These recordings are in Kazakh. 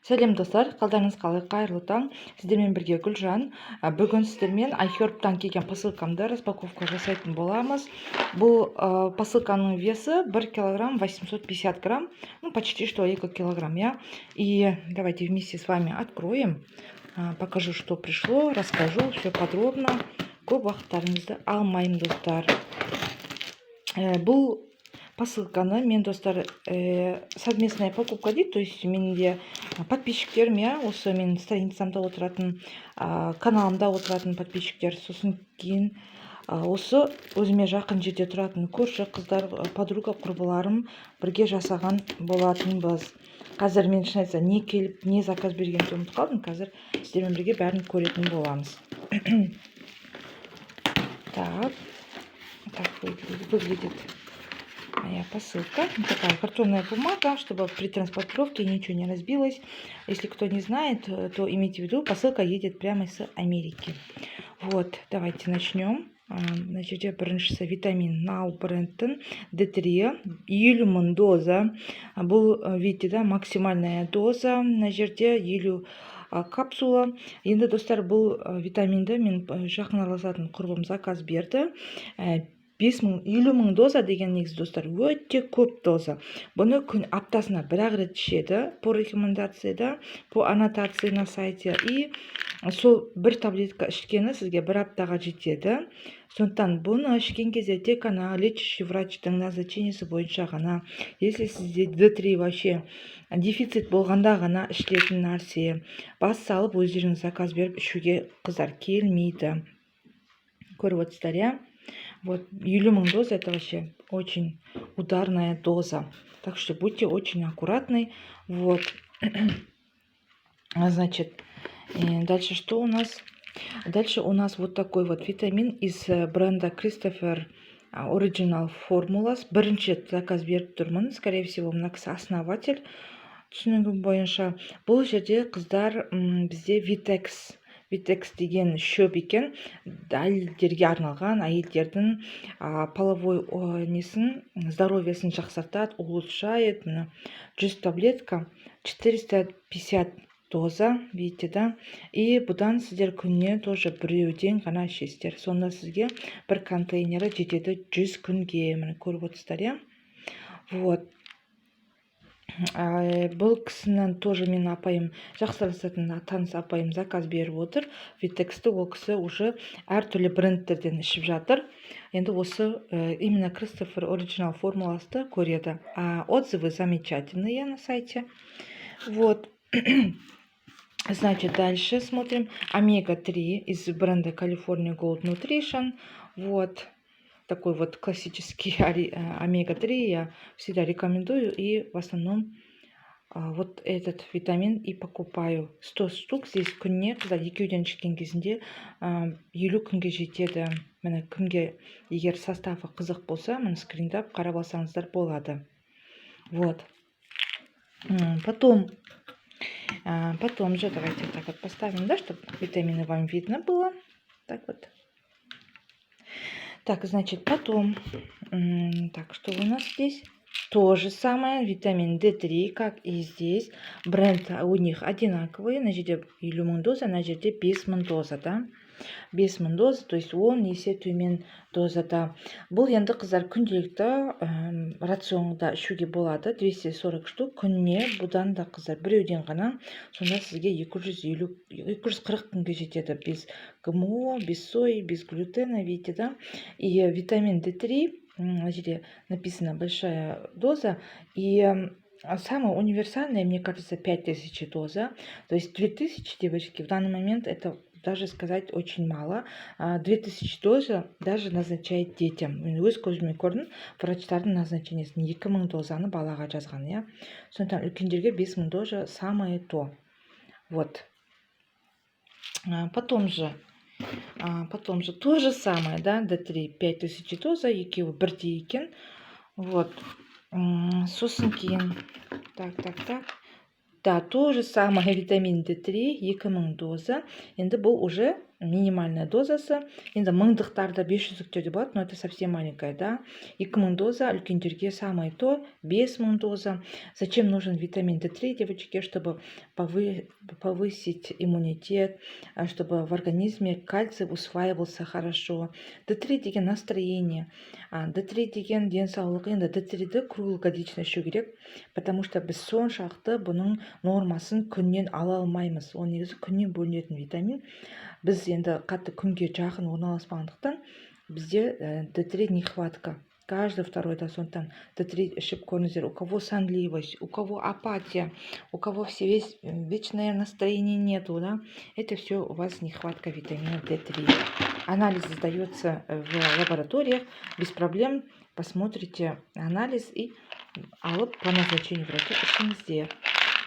Сәлем достар, қалдарыңыз қалай? Қайырлы таң. Сіздермен бірге Гүлжан. Бүгін сіздермен iHerb-тан келген посылкамды распаковка жасайтын боламыз. Бұл посылканың весі 1 килограмм 850 грамм, ну почти что 1 килограмм, я. И давайте вместе с вами откроем, покажу, что пришло, расскажу все подробно. Көп уақыттарыңызды алмайым, достар. Бұл посылканы мен, достар, совместная покупка дейді, то есть менде подписчиктерім, я, осы менің страницамда отыратын, каналымда отыратын подписчиктер, сосын кейін осы өзіме жақын жерде тұратын көрші қыздар, подруга құрбыларым бірге жасаған болатынбыз. Қазір мен шын айтса не келіп, не заказ бергенімді ұмытып қалдым. Қазір сіздермен бірге бәрін көретін боламыз. Так выглядит моя посылка. Такая картонная бумага, чтобы при транспортировке ничего не разбилось. Если кто не знает, то имейте в виду, посылка едет прямо из Америки. Вот, давайте начнем. Значит, біріншісі витамин Now брендтің D3 50 000 доза. Бұл, видите, да, максимальная доза. На жерде 50 капсула. Енді, достар, бұл витаминді мен жақын араласатын құрбым заказ берді. 50 000 доза деген негізі, достар, өте көп доза. Бұны күн аптасына бір-ақ рет ішеді, по рекомендацияда, по аннотации на сайте. И сол бір таблетка ішкені сізге бір аптаға жетеді. Сондықтан бұны ішкен кезде тек қана лечащий врачтың назначениесі бойынша ғана, если сізде D3 вообще дефицит болғанда ғана ішілетін нәрсе. Бас салып өздеріңіз заказ беріп ішуге қыздар келмейді. Көріп отырсыздар, я? Вот 50 000 доз, это вообще очень ударная доза. Так что будьте очень аккуратны. Вот. Значит, дальше что у нас? Дальше у нас вот такой вот витамин из бренда Christopher Original Formulas. Бірінші заказ беріп тұрмын. Скорее всего, мына кісі основатель. Түсінігім бойынша. Бұл жерде қыздар бізде Vitex деген шөп екен. Әйелдерге арналған, әйелдердің половой несін, здоровьесін жақсартады, улучшает. 100 таблетка, 450 доза, видите, да? И бұдан сіздер күнне тоже біреуден ғана ішесіздер. Сонда сізге бір контейнері жетеді 100 күнге. Міне көріп отырсыздар, я? Вот. Бұл кісінің тоже мен апайым, жақсы араласатын таныс апайым заказ беріп отыр. Витексті ол кісі уже әртүрлі брендтерден ішіп жатыр. Енді осы именно Christopher Original формуласты көреді. Отзывы замечательные на сайте. Вот. Значит, дальше смотрим. Омега-3 из бренда California Gold Nutrition. Вот. Такой вот классический омега-3 я всегда рекомендую. И в основном вот этот витамин и покупаю. 100 штук здесь күнне, қыздар, екеуден ішкен кезінде 50 күнге жетеді. Міне кімге егер составы қызық болса, міне скриндап қарап алсаңыздар болады. Вот. Потом же давайте так вот поставим, да, чтобы витамины вам видно было. Так вот. Так, значит, потом, так, что у нас здесь? То же самое, витамин D3, как и здесь. Бренд у них одинаковый, на жерде 50 000 доза, на жерде 50 000 доза, да? 50 000 доза, то есть 10 есе төмен дозада. Бұл енді қыздар күнделікті рационда ішуге болады, 240 штук күнне. Бұдан да қыздар біреуден ғана, сонда сізге 240 күнге жетеді. Без ГМО, без сои, без глютена, видите, да? И витамин D3, здесь написано большая доза, и самая универсальная, мне кажется, 5000 доза. То есть 2000, девочки, в данный момент это даже сказать очень мало. 2000 доза даже назначает детям. Өз көзіме көрдім, врачтардың назначениесін 2000 дозаны балаға жазған, я. Сондықтан үлкендерге 5000 доза самое то. Вот. Потом же то же самое, да, D3 5000 доза, екеуі бірдей екен. Вот. Сосын кейін. Так. Да, то же самое витамин D3 2000 доза. Енді бұл уже минимальная дозасы. Енді мыңдықтарда 500-діктерде болады, но это совсем маленькая, да. 2000 доза, үлкендерге самое то, 5000 доза. Зачем нужен витамин D3, девочки? Чтобы повысить иммунитет, чтобы в организме кальций усваивался хорошо. D3 деген настроение, D3 деген денсаулық. Енді D3-ді круглогодично ішу керек, потому что біз соншалықты бұның нормасын күннен ала алмаймыз. Ол негізі күннен бөлінетін витамин. Біз енді қатты күнге жақын орналаспағандықтан бізде D3 нехватка. Каждый второй, да, сондықтан D3 ішіп көріңіздер. У кого сонливость, у кого апатия, у кого вечное настроение нету, да, это все у вас нехватка витамина D3. Анализ сдается в лабораториях, без проблем. Посмотрите анализ и алып по назначению врача ішіңізде.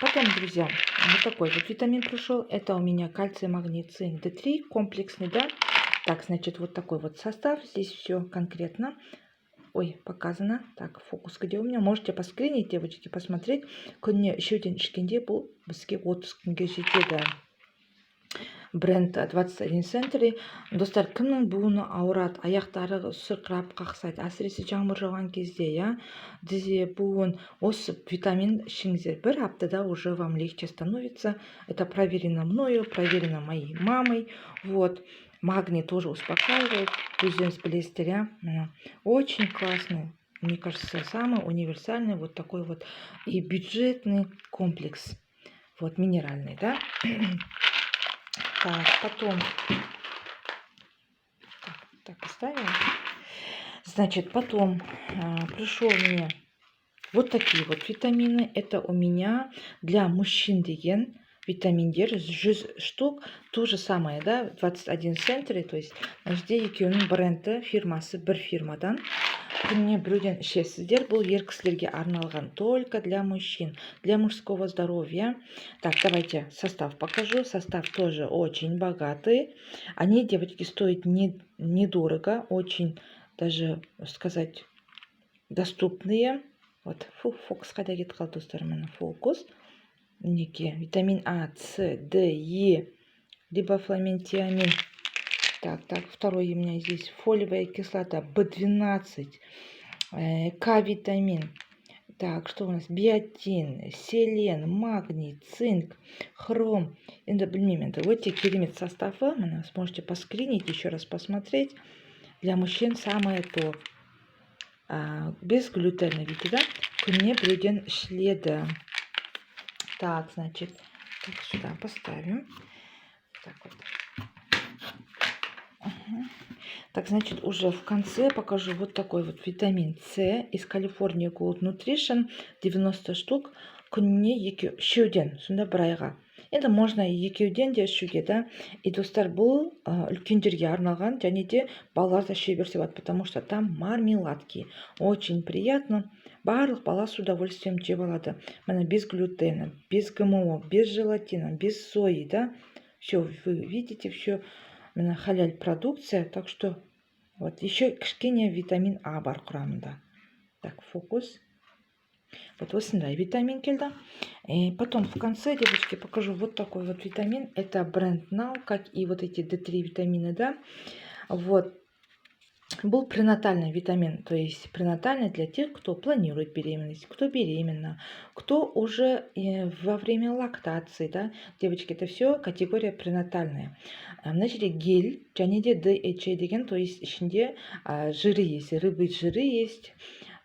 Потом, друзья, вот такой вот витамин пришел. Это у меня кальций, магний, цинк, D3 комплексный, да. Так, значит, вот такой вот состав. Здесь все конкретно. Ой, показано. Так, фокус где у меня? Можете поскринить, девочки, посмотреть. Күнне үшеуден ішкенде бұл бізге 30 күнге жетеді. Бренд 21 Century. Достар, кімнің буыны ауырады, аяқтары сырқырап қақсайды, әсіресе жаңбыр жауған кезде, я тізе, буын, осы витамин ішіңіздер. Бір аптада уже вам легче становится. Это проверено мною, проверено моей мамой. Вот. Магний тоже успокаивает. Кузен с блестеря. Очень классный. Мне кажется, самый универсальный вот такой вот и бюджетный комплекс. Вот, минеральный, да? Так, потом... Так, оставим. Значит, потом пришел мне вот такие вот витамины. Это у меня для мужчин деген витаминдер 100 штук. То же самое, да, 21 Century. То есть, бізде екеуінің бренді, фирмасы бір фирмадан. Күнне біреуден ішесіздер. Бұл ер кісілерге арналған, только для мужчин, для мужского здоровья. Так, давайте состав покажу. Состав тоже очень богатый. Они, девочки, стоят недорого, очень, даже сказать, доступные. Вот, фокус қайда кетіп қалды, достар, міне фокус. Мінекей, витамин А, С, Д, Е, рибофламентиамин. Так, второй у меня здесь фолиевая кислота, B12, К-витамин. Так, что у нас? Биотин, селен, магний, цинк, хром. Енді білмеймін, это өте керемет составы. Мына сможете поскринить, еще раз посмотреть. Для мужчин самое то. Без глютена, видите, да? Күнне біреуден ішіледі. Так, значит, так, сюда поставим. Так вот. Так, значит, уже в конце покажу вот такой вот витамин С из California Gold Nutrition, 90 штук. Күніне үшеуден, сонда бір айға. Енді можно екеуден де ішуге, да. И достар, бұл үлкендерге арналған, және де балалар да іше берсе болады, потому что там мармеладки. Очень приятно. Барлық бала с удовольствием жеп алады. Мына без глютена, без ГМО, без желатина, без сои, да. Все, вы видите, все. Мына халяль продукция, так что вот еще кішкене витамин А бар құрамында. Так, фокус. Вот осындай витамин келді. И потом в конце, девочки, покажу вот такой вот витамин. Это бренд Now, как и вот эти D3 витамины, да. Вот. Был пренатальный витамин, то есть пренатальный для тех, кто планирует беременность, кто беременна, кто уже во время лактации, да, девочки, это все категория пренатальная. Значит, гель, және де DHA деген, то есть ішінде жиры есть, рыбы жиры есть.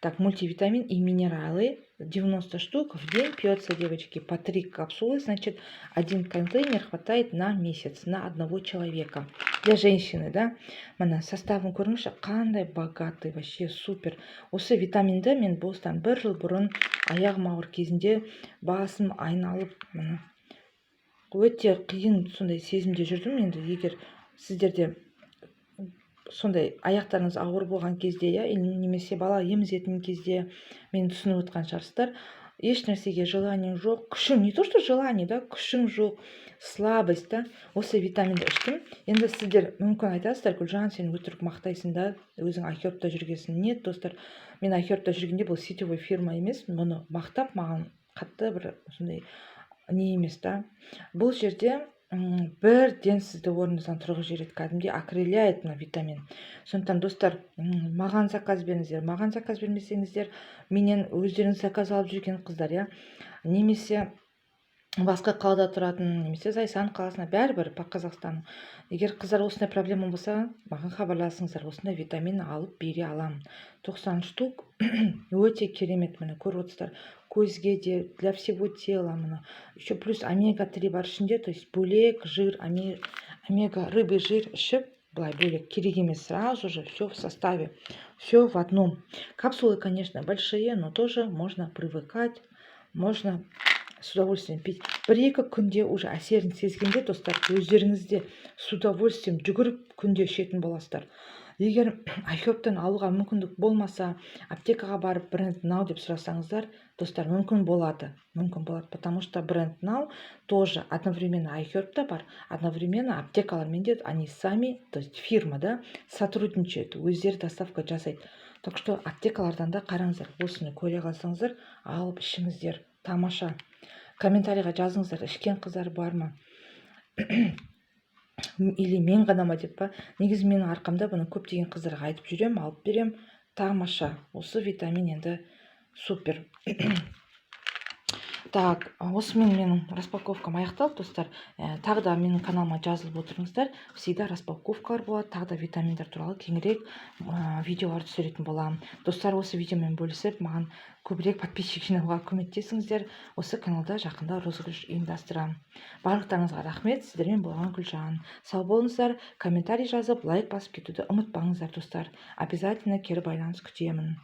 Так, мультивитамин и минералы, 90 штук в день пьется, девочки, по 3 капсулы, значит, один контейнер хватает на месяц, на одного человека. Для женщины, да, мына составын көріңізші, қандай богатый, вообще супер. Осы витаминді мен бостан бір жыл бұрын аяғым ауыр кезінде басым айналып, мына өте қиын сондай сезімде жүрдім. Енді егер сіздерде сондай аяқтарыңыз ауыр болған кезде, немесе бала емізетін кезде мені түсініп отқан шығарсыздар. Еш нәрсеге желаниең жоқ, күшің, не то что желание, да, күшің жоқ, слабость, да. Осы витаминді іштім. Енді сіздер мүмкін айтасыздар, Гүлжан, сен өтірік мақтайсың да, өзің Ахербта жүргесің. Нет, достар, мен Ахербта жүргенде бұл сетевой фирма емес, мұны мақтап маған қатты бір сондай не емес, да. Бұл жерде бірден сізді орныңыздан тұрғызып жібереді, кәдімгідей окрыляет мына витамин. Сондықтан достар, маған заказ беріңіздер, маған заказ бермесеңіздер, менен өздеріңіз заказ алып жүрген қыздар, иә, немесе басқа қалада тұратын, немесе Зайсан қаласына, бәрібір по Қазақстану. Егер қыздар осындай проблема болса, маған хабарласыңыздар, осындай витамин алып бере аламын. 90 штук өте керемет, міне көріп отырсыздар, көзге де, для всего тела, міне. Еще плюс омега-3 бар ішінде, то есть бөлек жир, омега рыбий жир ішіп, былай бөлек керек емес, сразу же все в составе, все в одном. Капсулы, конечно, большие, но тоже можно привыкать, можно с удовольствием пить. Бір-екі күнде уже әсерін сезгенде, достар, өздеріңізде с удовольствием жүгіріп күнде ішетін боласыздар. Егер айхербтан алуға мүмкіндік болмаса, аптекаға барып бренд нау деп сұрасаңыздар, достар, мүмкін болады, потому что бренд нау тоже одновременно айхербта бар, одновременно аптекалармен де, они сами, то есть фирма, да, сотрудничают, өздері доставка жасайды. Так что аптекалардан да қараңыздар, осыны көре қалсаңыздар, алып ішіңіздер, тамаша. Комментарийға жазыңыздар, ішкен қыздар бар ма? Или мен ғана ма деп па? Негізі менің арқамда бұны көптеген қыздарға айтып жүрем, алып берем. Тамаша. Осы витамин енді супер. Так, осымен менің распаковкам аяқталды, достар. Тағы да менің каналыма жазылып отырыңыздар. Всегда распаковкалар болады, тағы да витаминдар туралы кеңірек видеолар түсіретін боламын. Достар, осы видеомен бөлісіп, маған көбірек подписчик жинауға көмектесіңіздер. Осы каналда жақында розыгрыш ұйымдастырамын. Барлықтарыңызға рахмет, сіздермен болған Гүлжан. Сау болыңыздар, комментарий жазып, лайк басып кетуді ұмытпаңыздар, достар. Обязательно кері байланыс күтемін.